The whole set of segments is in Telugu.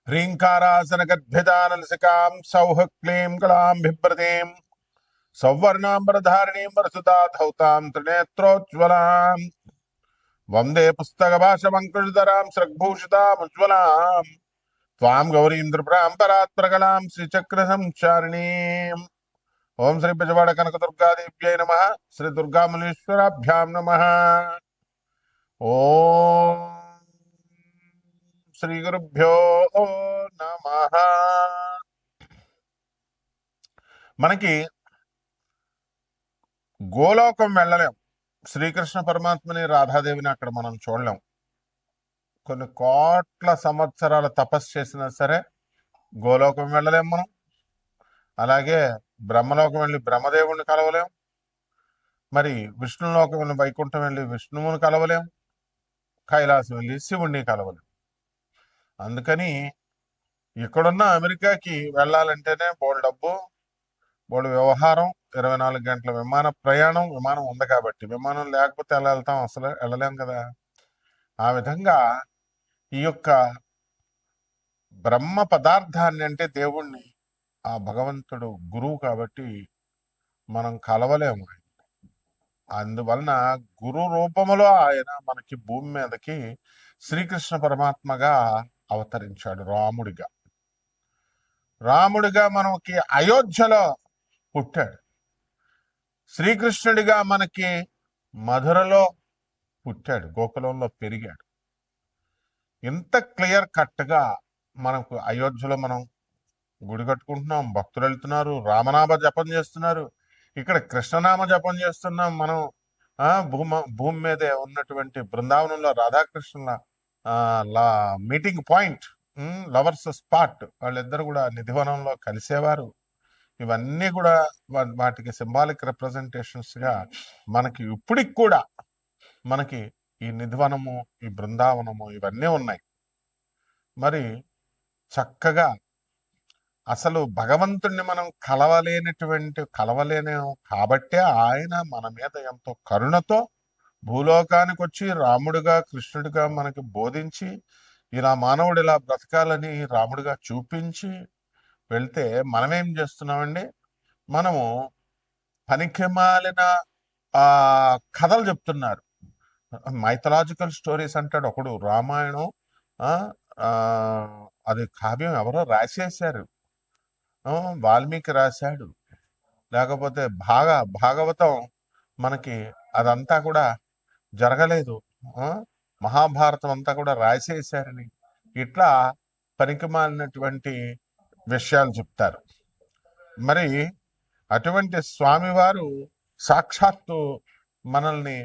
హ్రీంకారాసనగద్భిదానలసికాం సౌః క్లీం కళాం బిభ్రతీం సౌవర్ణాంబరధారిణీం వరసుతా ధౌతాం త్రినేత్రోజ్వలాం వందే పుస్తకభాషమంకుశధరాం స్రగ్భూషితాముజ్వలాం త్వాం గౌరీం త్రిపురాం పరాత్పరకలాం శ్రీచక్ర సంచారిణీం. ఓం శ్రీ బెజవాడ కనకదుర్గాదేవ్యై నమః. శ్రీ దుర్గామల్లేశ్వరాభ్యాం నమః. ఓం శ్రీ గురుభ్యో నమః. మనకి గోలోకం వెళ్ళలేం. శ్రీకృష్ణ పరమాత్మని రాధాదేవిని అక్కడ మనం చూడలేం. కొన్ని కోట్ల సంవత్సరాల తపస్సు చేసినా సరే గోలోకం వెళ్ళలేం మనం. అలాగే బ్రహ్మలోకం వెళ్ళి బ్రహ్మదేవుడిని కలవలేం. మరి విష్ణులోకం వెళ్ళి వైకుంఠం వెళ్ళి విష్ణువుని కలవలేం. కైలాసం వెళ్ళి శివుణ్ణి కలవలేం. అందుకని ఇక్కడున్న అమెరికాకి వెళ్ళాలంటేనే బోల్డ్ డబ్బు, బోల్డ్ వ్యవహారం, 24 గంటల విమాన ప్రయాణం. విమానం ఉంది కాబట్టి, విమానం లేకపోతే ఎలా వెళ్తాం? అసలు వెళ్ళలేం కదా. ఆ విధంగా ఈ యొక్క బ్రహ్మ పదార్థాన్ని అంటే దేవుణ్ణి, ఆ భగవంతుడు గురువు కాబట్టి మనం కలవలేము. అందువలన గురు రూపములో ఆయన మనకి భూమి మీదకి శ్రీకృష్ణ పరమాత్మగా అవతరించాడు. రాముడిగా మనకి అయోధ్యలో పుట్టాడు. శ్రీకృష్ణుడిగా మనకి మధురలో పుట్టాడు, గోకులంలో పెరిగాడు. ఇంత క్లియర్ కట్గా మనకు అయోధ్యలో మనం గుడి కట్టుకుంటున్నాం, భక్తులు వెళ్తున్నారు, రామనామ జపం చేస్తున్నారు, ఇక్కడ కృష్ణనామ జపం చేస్తున్నాం మనం. భూమి మీదే ఉన్నటువంటి బృందావనంలో రాధాకృష్ణుల మీటింగ్ పాయింట్, లవర్స్ స్పాట్, వాళ్ళిద్దరు కూడా నిధివనంలో కలిసేవారు. ఇవన్నీ కూడా వాటికి సింబాలిక్ రిప్రజెంటేషన్స్ గా మనకి ఇప్పటికి కూడా మనకి ఈ నిధివనము, ఈ బృందావనము ఇవన్నీ ఉన్నాయి. మరి చక్కగా అసలు భగవంతుణ్ణి మనం కలవలేను కాబట్టే ఆయన మన మీద ఎంతో కరుణతో భూలోకానికి వచ్చి రాముడిగా కృష్ణుడిగా మనకి బోధించి, ఇలా మానవుడు ఇలా బ్రతకాలని రాముడిగా చూపించి వెళ్తే మనమేం చేస్తున్నామండి? మనము పనికిమాలిన కథలు చెప్తున్నారు. మైథలాజికల్ స్టోరీస్ అంటాడు ఒకడు. రామాయణం అది కావ్యం ఎవరో రాసేశారు, వాల్మీకి రాశాడు. లేకపోతే భాగవతం మనకి అదంతా కూడా జరగలేదు, మహాభారతం అంతా కూడా రాసేశారని ఇట్లా పనికిమాలినటువంటి విషయాలు చెప్తారు. మరి అటువంటి స్వామివారు సాక్షాత్తు మనల్ని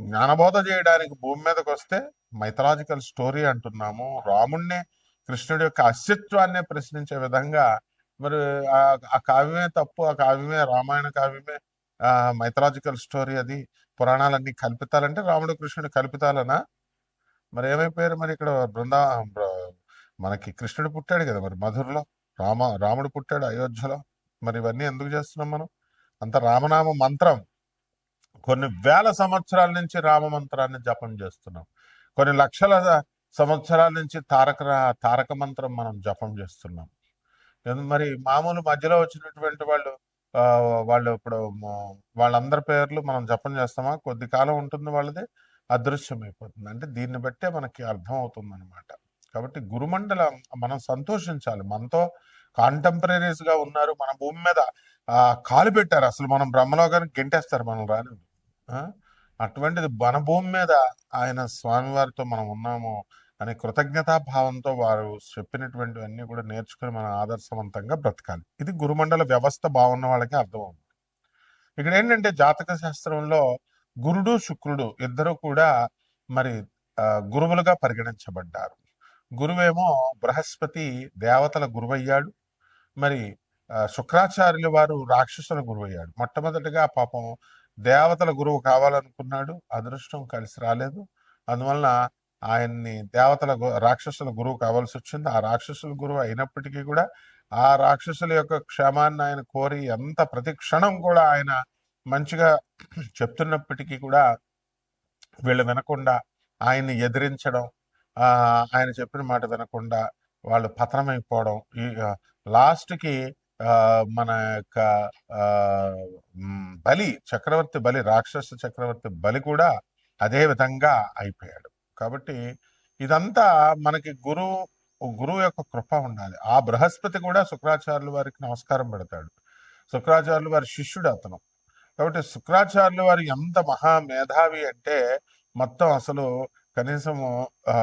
జ్ఞానబోధ చేయడానికి భూమి మీదకి వస్తే మైథలాజికల్ స్టోరీ అంటున్నాము. రాముణ్ణి, కృష్ణుడి యొక్క అస్తిత్వాన్ని ప్రశ్నించే విధంగా మరి ఆ కావ్యమే తప్పు, ఆ కావ్యమే రామాయణ కావ్యమే మైథలాజికల్ స్టోరీ, అది పురాణాలన్నీ కల్పితాలంటే రాముడు కృష్ణుడు కల్పితాలనా? మరి ఏమైపోయారు? మరి ఇక్కడ మనకి కృష్ణుడు పుట్టాడు కదా, మరి మధురలో రాముడు పుట్టాడు అయోధ్యలో. మరి ఇవన్నీ ఎందుకు చేస్తున్నాం మనం? అంత రామనామ మంత్రం, కొన్ని వేల సంవత్సరాల నుంచి రామ మంత్రాన్ని జపం చేస్తున్నాం. కొన్ని లక్షల సంవత్సరాల నుంచి తారక మంత్రం మనం జపం చేస్తున్నాం. మరి మామూలు మధ్యలో వచ్చినటువంటి వాళ్ళు ఇప్పుడు వాళ్ళందరి పేర్లు మనం జపం చేస్తామా? కొద్ది కాలం ఉంటుంది, వాళ్ళది అదృశ్యమైపోతుంది. అంటే దీన్ని బట్టే మనకి అర్థం అవుతుంది అనమాట. కాబట్టి గురుమండలం మనం సంతోషించాలి. మనతో కాంటెంపరీస్ గా ఉన్నారు, మన భూమి మీద కాలు పెట్టారు. అసలు మనం బ్రహ్మలోకానికి గెంటేస్తారు మనం రాని. అటువంటిది మన భూమి మీద ఆయన స్వామివారితో మనం ఉన్నాము అనే కృతజ్ఞతాభావంతో వారు చెప్పినటువంటివన్నీ కూడా నేర్చుకుని మనం ఆదర్శవంతంగా బ్రతకాలి. ఇది గురుమండల వ్యవస్థ బాగున్న వాళ్ళకి అర్థమవుతుంది. ఇక్కడ ఏంటంటే జాతక శాస్త్రంలో గురుడు శుక్రుడు ఇద్దరు కూడా మరి గురువులుగా పరిగణించబడ్డారు. గురువేమో బృహస్పతి దేవతల గురువయ్యాడు. మరి శుక్రాచార్యుల వారు రాక్షసుల గురువయ్యాడు. మొట్టమొదటిగా పాపం దేవతల గురువు కావాలనుకున్నాడు, అదృష్టం కలిసి రాలేదు. అందువలన ఆయన్ని రాక్షసుల గురువు కావాల్సి వచ్చింది. ఆ రాక్షసుల గురువు అయినప్పటికీ కూడా ఆ రాక్షసుల యొక్క క్షేమాన్ని ఆయన కోరి ఎంత ప్రతి క్షణం కూడా ఆయన మంచిగా చెప్తున్నప్పటికీ కూడా వీళ్ళు వినకుండా ఆయన్ని ఎదిరించడం, ఆయన చెప్పిన మాట వినకుండా వాళ్ళు పతనమైపోవడం, ఈ లాస్ట్కి మన యొక్క ఆ, బలి చక్రవర్తి బలి, రాక్షస చక్రవర్తి బలి కూడా అదే విధంగా అయిపోయాడు. కాబట్టి ఇదంతా మనకి గురువు యొక్క కృప ఉండాలి. ఆ బృహస్పతి కూడా శుక్రాచార్యుల వారికి నమస్కారం పెడతాడు. శుక్రాచార్యుల వారి శిష్యుడు అతను. కాబట్టి శుక్రాచార్యుల వారు ఎంత మహా మేధావి అంటే మొత్తం అసలు కనీసము ఆ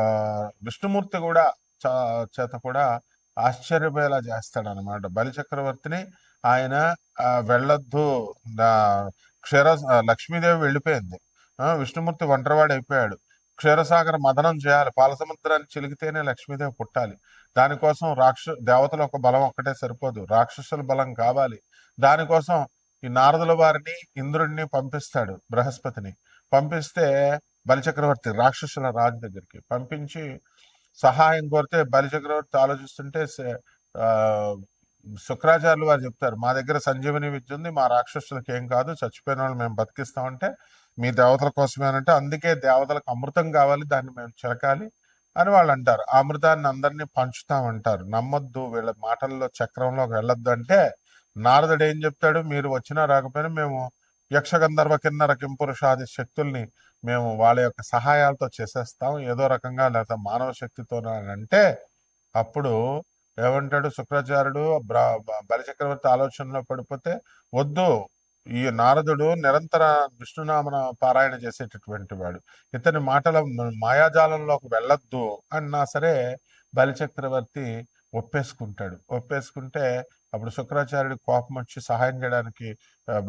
విష్ణుమూర్తి కూడా చేత కూడా ఆశ్చర్యపోయేలా చేస్తాడనమాట. బలి చక్రవర్తిని ఆయన వెళ్ళొద్దు, క్షీర లక్ష్మీదేవి వెళ్ళిపోయింది, విష్ణుమూర్తి ఒంటరివాడు అయిపోయాడు, క్షీరసాగర మదనం చేయాలి, పాలసముద్రాన్ని చిలికితేనే లక్ష్మీదేవి పుట్టాలి, దానికోసం దేవతల ఒక బలం ఒక్కటే సరిపోదు, రాక్షసుల బలం కావాలి. దానికోసం ఈ నారదుల వారిని ఇంద్రుడిని పంపిస్తాడు, బృహస్పతిని పంపిస్తే బలిచక్రవర్తి రాక్షసుల రాజు దగ్గరికి పంపించి సహాయం కోరితే బలిచక్రవర్తి ఆలోచిస్తుంటే ఆ శుక్రాచార్యులు వారు చెప్తారు, మా దగ్గర సంజీవని విద్య ఉంది, మా రాక్షసులకు ఏం కాదు, చచ్చిపోయిన వాళ్ళు మేము బతికిస్తామంటే మీ దేవతల కోసమేనంటే, అందుకే దేవతలకు అమృతం కావాలి, దాన్ని మేము చిరకాలి అని వాళ్ళు అంటారు. ఆ అమృతాన్ని అందరినీ పంచుతామంటారు. నమ్మొద్దు, వీళ్ళ మాటల్లో చక్రంలోకి వెళ్ళొద్దు అంటే నారదుడు ఏం చెప్తాడు, మీరు వచ్చినా రాకపోయినా మేము యక్షగంధర్వ కిన్నర కింపురుషాది శక్తుల్ని మేము వాళ్ళ యొక్క సహాయాలతో చేసేస్తాం ఏదో రకంగా, లేకపోతే మానవ శక్తితో అంటే అప్పుడు ఏమంటాడు శుక్రాచార్యుడు, బలిచక్రవర్తి ఆలోచనలో పడిపోతే, వద్దు, ఈ నారదుడు నిరంతర విష్ణునామన పారాయణ చేసేటటువంటి వాడు, ఇతని మాటల మాయాజాలంలోకి వెళ్ళొద్దు అన్నా సరే బలిచక్రవర్తి ఒప్పేసుకుంటాడు. ఒప్పేసుకుంటే అప్పుడు శుక్రాచార్యుడి కోపం వచ్చి సహాయం చేయడానికి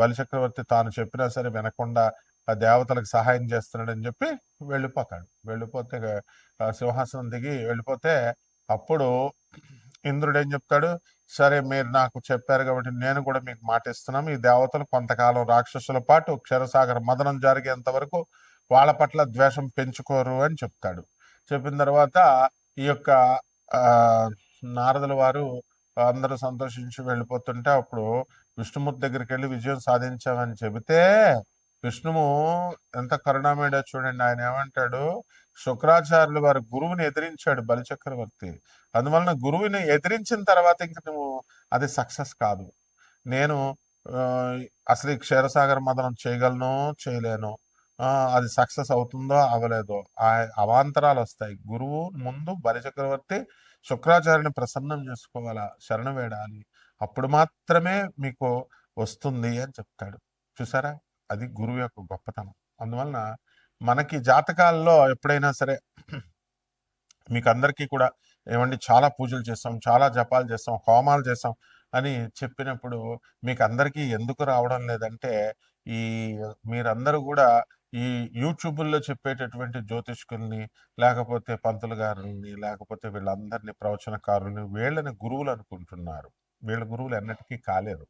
బలిచక్రవర్తి తాను చెప్పినా సరే వినకుండా ఆ దేవతలకు సహాయం చేస్తున్నాడని చెప్పి వెళ్ళిపోతాడు. వెళ్ళిపోతే సింహాసనం దిగి వెళ్ళిపోతే అప్పుడు ఇంద్రుడు ఏం చెప్తాడు, సరే మీరు నాకు చెప్పారు కాబట్టి నేను కూడా మీకు మాట ఇస్తున్నాము, ఈ దేవతలు కొంతకాలం రాక్షసుల పాటు క్షీరసాగర మదనం జరిగేంత వరకు వాళ్ళ పట్ల ద్వేషం పెంచుకోరు అని చెప్తాడు. చెప్పిన తర్వాత ఈ యొక్క నారదుల వారు అందరూ సంతోషించి వెళ్ళిపోతుంటే అప్పుడు విష్ణుమూర్తి దగ్గరికి వెళ్ళి విజయం సాధించామని చెబితే విష్ణువు ఎంత కరుణామయుడో చూడండి. ఆయన ఏమంటాడు, శుక్రాచార్యులు వారి గురువుని ఎదిరించాడు బలిచక్రవర్తి, అందువలన గురువుని ఎదిరించిన తర్వాత ఇంక నువ్వు అది సక్సెస్ కాదు, నేను అసలు ఈ క్షీరసాగర మదనం చేయగలను చేయలేను, అది సక్సెస్ అవుతుందో అవ్వలేదో, అవాంతరాలు వస్తాయి. గురువు ముందు బలిచక్రవర్తి శుక్రాచార్యుని ప్రసన్నం చేసుకోవాలా, శరణ వేడాలి, అప్పుడు మాత్రమే మీకు వస్తుంది అని చెప్తాడు. చూసారా, అది గురువు యొక్క గొప్పతనం. అందువలన మనకి జాతకాల్లో ఎప్పుడైనా సరే మీకు అందరికీ కూడా ఏమండి చాలా పూజలు చేస్తాం, చాలా జపాలు చేస్తాం, హోమాలు చేస్తాం అని చెప్పినప్పుడు మీకు అందరికీ ఎందుకు రావడం లేదంటే, ఈ మీరందరూ కూడా ఈ యూట్యూబుల్లో చెప్పేటటువంటి జ్యోతిష్కుల్ని, లేకపోతే పంతులు గారుల్ని, లేకపోతే వీళ్ళందరినీ ప్రవచనకారుల్ని, వీళ్ళని గురువులు అనుకుంటున్నారు. వీళ్ళ గురువులు ఎన్నటికీ కాలేరు.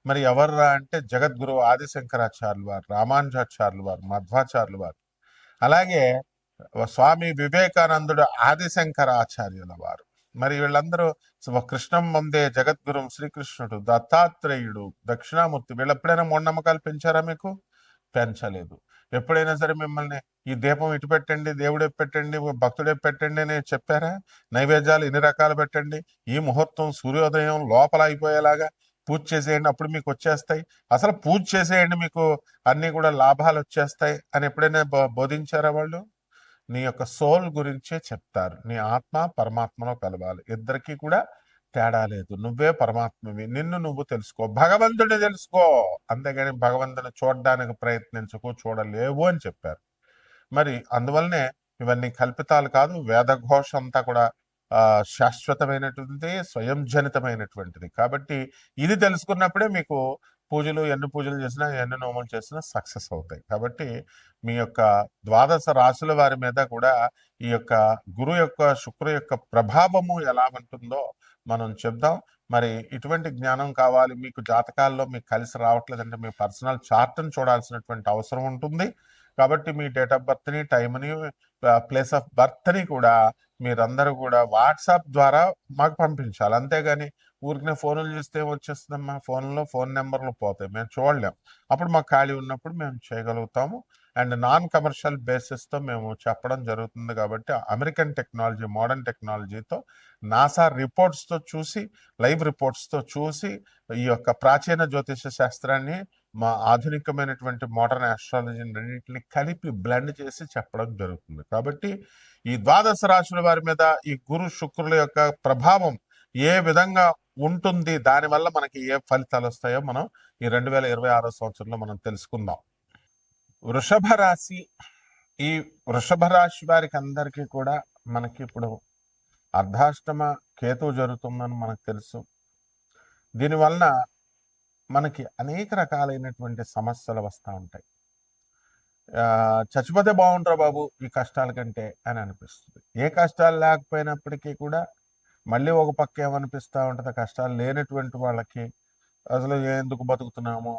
మరి ఎవర్రా అంటే జగద్గురువు ఆదిశంకరాచార్యులు వారు, రామానుజాచార్యులు వారు, మధ్వాచార్యులు వారు, అలాగే స్వామి వివేకానందుడు ఆదిశంకరాచార్యుల వారు. మరి వీళ్ళందరూ కృష్ణం వందే జగద్గురు శ్రీకృష్ణుడు, దత్తాత్రేయుడు, దక్షిణామూర్తి, వీళ్ళు ఎప్పుడైనా మూఢనమ్మకాలు పెంచారా మీకు? పెంచలేదు. ఎప్పుడైనా సరే మిమ్మల్ని ఈ దీపం ఇటు పెట్టండి, దేవుడే పెట్టండి, భక్తుడే పెట్టండి అని చెప్పారా? నైవేద్యాలు ఇన్ని రకాలు పెట్టండి, ఈ ముహూర్తం సూర్యోదయం లోపల అయిపోయేలాగా పూజ చేసేయండి, అప్పుడు మీకు వచ్చేస్తాయి, అసలు పూజ చేసేయండి మీకు అన్ని కూడా లాభాలు వచ్చేస్తాయి అని ఎప్పుడైనా బోధించారా వాళ్ళు? నీ యొక్క సోల్ గురించే చెప్తారు. నీ ఆత్మ పరమాత్మలో కలవాలి, ఇద్దరికి కూడా తేడా లేదు, నువ్వే పరమాత్మవి, నిన్ను నువ్వు తెలుసుకో, భగవంతుడిని తెలుసుకో, అంతేగాని భగవంతుని చూడడానికి ప్రయత్నించకు, చూడలేవు అని చెప్పారు. మరి అందువల్లనే ఇవన్నీ కల్పితాలు కాదు, వేదఘోష అంతా కూడా శాశ్వతమైనటువంటిది, స్వయం జనితమైనటువంటిది. కాబట్టి ఇది తెలుసుకున్నప్పుడే మీకు పూజలు ఎన్ని పూజలు చేసినా ఎన్ని నోములు చేసినా సక్సెస్ అవుతాయి. కాబట్టి మీ యొక్క ద్వాదశ రాశుల వారి మీద కూడా ఈ యొక్క గురు యొక్క శుక్రు యొక్క ప్రభావము ఎలా ఉంటుందో మనం చెప్దాం. మరి ఇటువంటి జ్ఞానం కావాలి మీకు, జాతకాల్లో మీకు కలిసి రావట్లేదంటే మీ పర్సనల్ చార్ట్ని చూడాల్సినటువంటి అవసరం ఉంటుంది. కాబట్టి మీ డేట్ ఆఫ్ బర్త్ని, టైంని, ప్లేస్ ఆఫ్ బర్త్ని కూడా మీరందరూ కూడా వాట్సాప్ ద్వారా మాకు పంపించాలి. అంతేగాని ఊరికనే ఫోన్లు చేస్తే వచ్చేస్తుందమ్మా, ఫోన్లో ఫోన్ నెంబర్లు పోతాయి, మేము చూడలేం. అప్పుడు మాకు ఖాళీ ఉన్నప్పుడు మేము చేయగలుగుతాము. అండ్ నాన్ కమర్షియల్ బేసిస్తో మేము చెప్పడం జరుగుతుంది. కాబట్టి అమెరికన్ టెక్నాలజీ, మోడర్న్ టెక్నాలజీతో, నాసా రిపోర్ట్స్తో చూసి, లైవ్ రిపోర్ట్స్తో చూసి ఈ యొక్క ప్రాచీన జ్యోతిష శాస్త్రాన్ని మా ఆధునికమైనటువంటి మోడర్న్ ఆస్ట్రాలజీని రెండింటిని కలిపి బ్లెండ్ చేసి చెప్పడం జరుగుతుంది. కాబట్టి ఈ ద్వాదశ రాశుల వారి మీద ఈ గురు శుక్రుల యొక్క ప్రభావం ఏ విధంగా ఉంటుంది, దానివల్ల మనకి ఏ ఫలితాలు వస్తాయో మనం ఈ 2026 సంవత్సరంలో మనం తెలుసుకుందాం. వృషభ రాశి, ఈ వృషభ రాశి వారికి అందరికీ కూడా మనకి ఇప్పుడు అర్ధాష్టమ కేతువు జరుగుతుందని మనకు తెలుసు. దీనివలన మనకి అనేక రకాలైనటువంటి సమస్యలు వస్తూ ఉంటాయి. చచ్చిపోతే బాగుంటారా బాబు ఈ కష్టాల కంటే అని అనిపిస్తుంది. ఏ కష్టాలు లేకపోయినప్పటికీ కూడా మళ్ళీ ఒక పక్క ఏమనిపిస్తూ ఉంటుంది, కష్టాలు లేనటువంటి వాళ్ళకి అసలు ఎందుకు బతుకుతున్నామో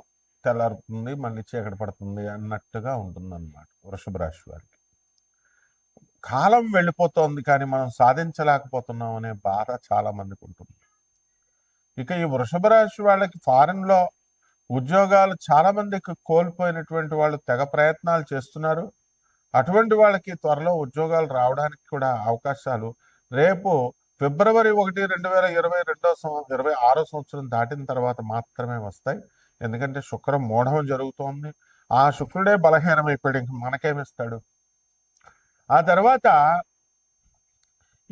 తెల్లారుతుంది, మళ్ళీ చీకటి పడుతుంది అన్నట్టుగా ఉంటుంది అన్నమాట. వృషభ రాశి వారికి కాలం వెళ్ళిపోతోంది కానీ మనం సాధించలేకపోతున్నాం అనే బాధ చాలా మందికి ఉంటుంది. ఇక ఈ వృషభ రాశి వాళ్ళకి ఫారెన్లో ఉద్యోగాలు చాలా మందికి కోల్పోయినటువంటి వాళ్ళు తెగ ప్రయత్నాలు చేస్తున్నారు. అటువంటి వాళ్ళకి త్వరలో ఉద్యోగాలు రావడానికి కూడా అవకాశాలు రేపు ఫిబ్రవరి 1, 2026 సంవత్సరం దాటిన తర్వాత మాత్రమే వస్తాయి. ఎందుకంటే శుక్రం మూఢం జరుగుతోంది. ఆ శుక్రుడే బలహీనమైపోయాడు, ఇంక మనకేమిస్తాడు. ఆ తర్వాత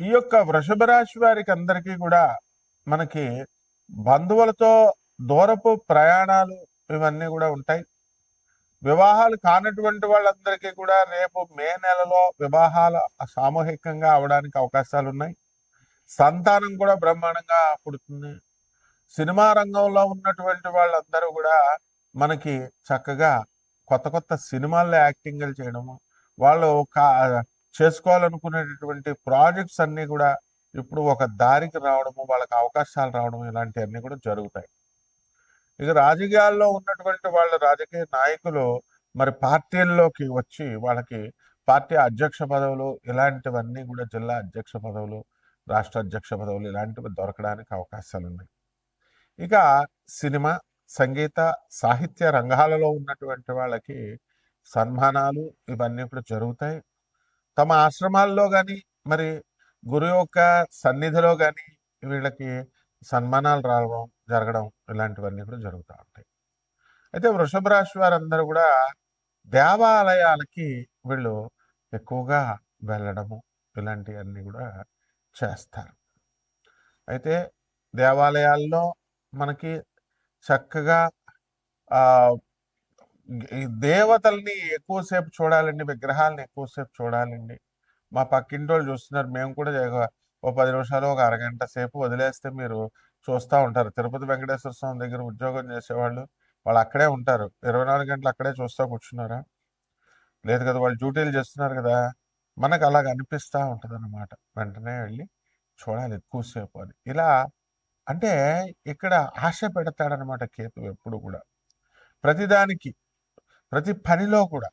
ఈ యొక్క వృషభ రాశి వారికి అందరికీ కూడా మనకి బంధువులతో దూరపు ప్రయాణాలు ఇవన్నీ కూడా ఉంటాయి. వివాహాలు కానటువంటి వాళ్ళందరికీ కూడా రేపు మే నెలలో వివాహాలు సామూహికంగా అవడానికి అవకాశాలు ఉన్నాయి. సంతానం కూడా బ్రహ్మాండంగా పుడుతుంది. సినిమా రంగంలో ఉన్నటువంటి వాళ్ళందరూ కూడా మనకి చక్కగా కొత్త కొత్త సినిమాల్లో యాక్టింగ్లు చేయడము, వాళ్ళు చేసుకోవాలనుకునేటటువంటి ప్రాజెక్ట్స్ అన్నీ కూడా ఇప్పుడు ఒక దారికి రావడము, వాళ్ళకి అవకాశాలు రావడం, ఇలాంటివన్నీ కూడా జరుగుతాయి. ఇక రాజకీయాల్లో ఉన్నటువంటి వాళ్ళ రాజకీయ నాయకులు మరి పార్టీల్లోకి వచ్చి వాళ్ళకి పార్టీ అధ్యక్ష పదవులు ఇలాంటివన్నీ కూడా, జిల్లా అధ్యక్ష పదవులు, రాష్ట్ర అధ్యక్ష పదవులు ఇలాంటివి దొరకడానికి అవకాశాలు ఉన్నాయి. ఇక సినిమా, సంగీత, సాహిత్య రంగాలలో ఉన్నటువంటి వాళ్ళకి సన్మానాలు ఇవన్నీ కూడా జరుగుతాయి. తమ ఆశ్రమాల్లో కానీ మరి గురు యొక్క సన్నిధిలో కానీ వీళ్ళకి సన్మానాలు రావడం జరగడం ఇలాంటివన్నీ కూడా జరుగుతూ ఉంటాయి. అయితే వృషభ రాశి వారందరూ కూడా దేవాలయాలకి వీళ్ళు ఎక్కువగా వెళ్ళడము ఇలాంటివన్నీ కూడా చేస్తారు. అయితే దేవాలయాల్లో మనకి చక్కగా ఈ దేవతల్ని ఎక్కువసేపు చూడాలండి, విగ్రహాలని ఎక్కువసేపు చూడాలండి. మా పక్కింటి వాళ్ళు చూస్తున్నారు, మేము కూడా ఓ 10 నిమిషాలు, ఒక అరగంట సేపు వదిలేస్తే మీరు చూస్తూ ఉంటారు. తిరుపతి వెంకటేశ్వర స్వామి దగ్గర ఉద్యోగం చేసేవాళ్ళు వాళ్ళు అక్కడే ఉంటారు. 24 గంటలు అక్కడే చూస్తూ కూర్చున్నారా? లేదు కదా, వాళ్ళు డ్యూటీలు చేస్తున్నారు కదా. మనకు అలాగ అనిపిస్తూ ఉంటుంది అన్నమాట. వెంటనే వెళ్ళి చూడాలి ఎక్కువసేపు అని. ఇలా అంటే ఇక్కడ ఆశ పెడతాడనమాట కేతు ఎప్పుడు కూడా. ప్రతిదానికి, ప్రతి పనిలో కూడా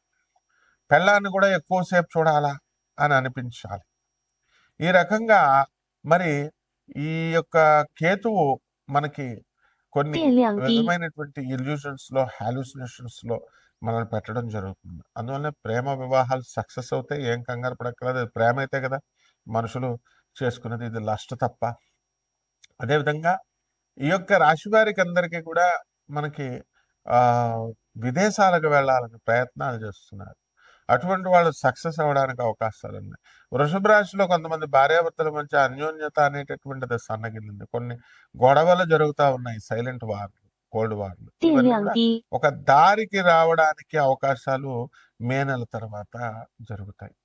పెళ్ళాన్ని కూడా ఎక్కువసేపు చూడాలా అని అనిపించాలి. ఈ రకంగా మరి ఈ యొక్క కేతువు మనకి కొన్ని విధమైనటువంటి ఇల్యూషన్స్లో, హాలుసినేషన్స్లో మనల్ని పెట్టడం జరుగుతుంది. అందువల్ల ప్రేమ వివాహాలు సక్సెస్ అవుతాయి, ఏం కంగారు పడక్కర్లేదు. అది ప్రేమ అయితే కదా మనుషులు చేసుకున్నది, ఇది లస్ట్ తప్ప. అదేవిధంగా ఈ యొక్క రాశి వారికి అందరికీ కూడా మనకి విదేశాలకు వెళ్ళాలని ప్రయత్నాలు చేస్తున్నారు. అటువంటి వాళ్ళు సక్సెస్ అవ్వడానికి అవకాశాలు ఉన్నాయి. వృషభ రాశిలో కొంతమంది భార్యాభర్తల మధ్య అన్యోన్యత అనేటటువంటిది సన్నగిల్లింది. కొన్ని గొడవలు జరుగుతూ ఉన్నాయి, సైలెంట్ వార్లు, కోల్డ్ వార్లు. ఒక దారికి రావడానికి అవకాశాలు మే నెల తర్వాత జరుగుతాయి.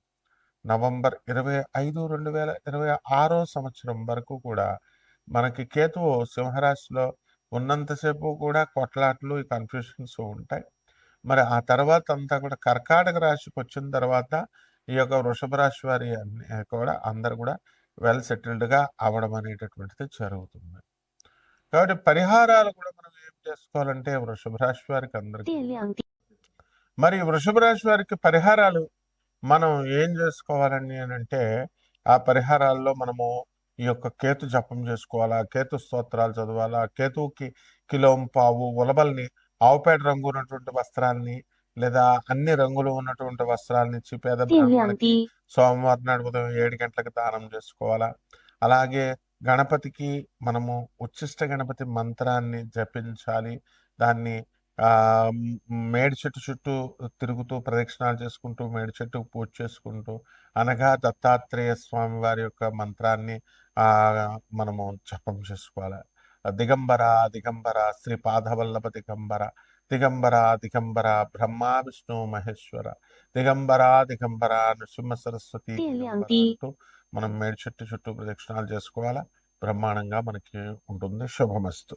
నవంబర్ 25, 2026 సంవత్సరం వరకు కూడా మనకి కేతువు సింహరాశిలో ఉన్నంతసేపు కూడా కొట్లాట్లు, ఈ కన్ఫ్యూషన్స్ ఉంటాయి. మరి ఆ తర్వాత అంతా కూడా కర్కాటక రాశికి వచ్చిన తర్వాత ఈ యొక్క వృషభ రాశి వారి కూడా అందరు కూడా వెల్ సెటిల్డ్గా అవ్వడం అనేటటువంటిది జరుగుతుంది. కాబట్టి పరిహారాలు కూడా మనం ఏం చేసుకోవాలంటే వృషభ రాశి వారికి అందరికీ, మరి వృషభ రాశి వారికి పరిహారాలు మనం ఏం చేసుకోవాలని అంటే ఆ పరిహారాల్లో మనము ఈ యొక్క కేతు జపం చేసుకోవాలా, కేతు స్తోత్రాలు చదవాలా, కేతువుకి కిలోంపావు ఉలబల్ని, ఆవుపేట రంగు ఉన్నటువంటి వస్త్రాల్ని లేదా అన్ని రంగులు ఉన్నటువంటి వస్త్రాలను ఇచ్చి పేద బ్రాహ్మణులకి దివ్యాంతి సోమవారం నాడు ఉదయం 7 గంటలకు దానం చేసుకోవాలా. అలాగే గణపతికి మనము ఉచ్ఛిష్ట గణపతి మంత్రాన్ని జపించాలి. దాన్ని మేడి చెట్టు చుట్టూ తిరుగుతూ ప్రదక్షిణాలు చేసుకుంటూ మేడి చెట్టుకు పూజ చేసుకుంటూ అనగా దత్తాత్రేయ స్వామి వారి యొక్క మంత్రాన్ని ఆ మనము జపం చేసుకోవాలి. దిగంబర దిగంబర శ్రీ పాదవల్లభ దిగంబర దిగంబర దిగంబర బ్రహ్మ విష్ణు మహేశ్వర దిగంబర దిగంబర నృసింహ సరస్వతి దిగంబర దివ్యాంతి అంటూ మనం మేడి చెట్టు చుట్టూ ప్రదక్షిణాలు చేసుకోవాలా. బ్రహ్మాండంగా మనకి ఉంటుంది. శుభమస్తు.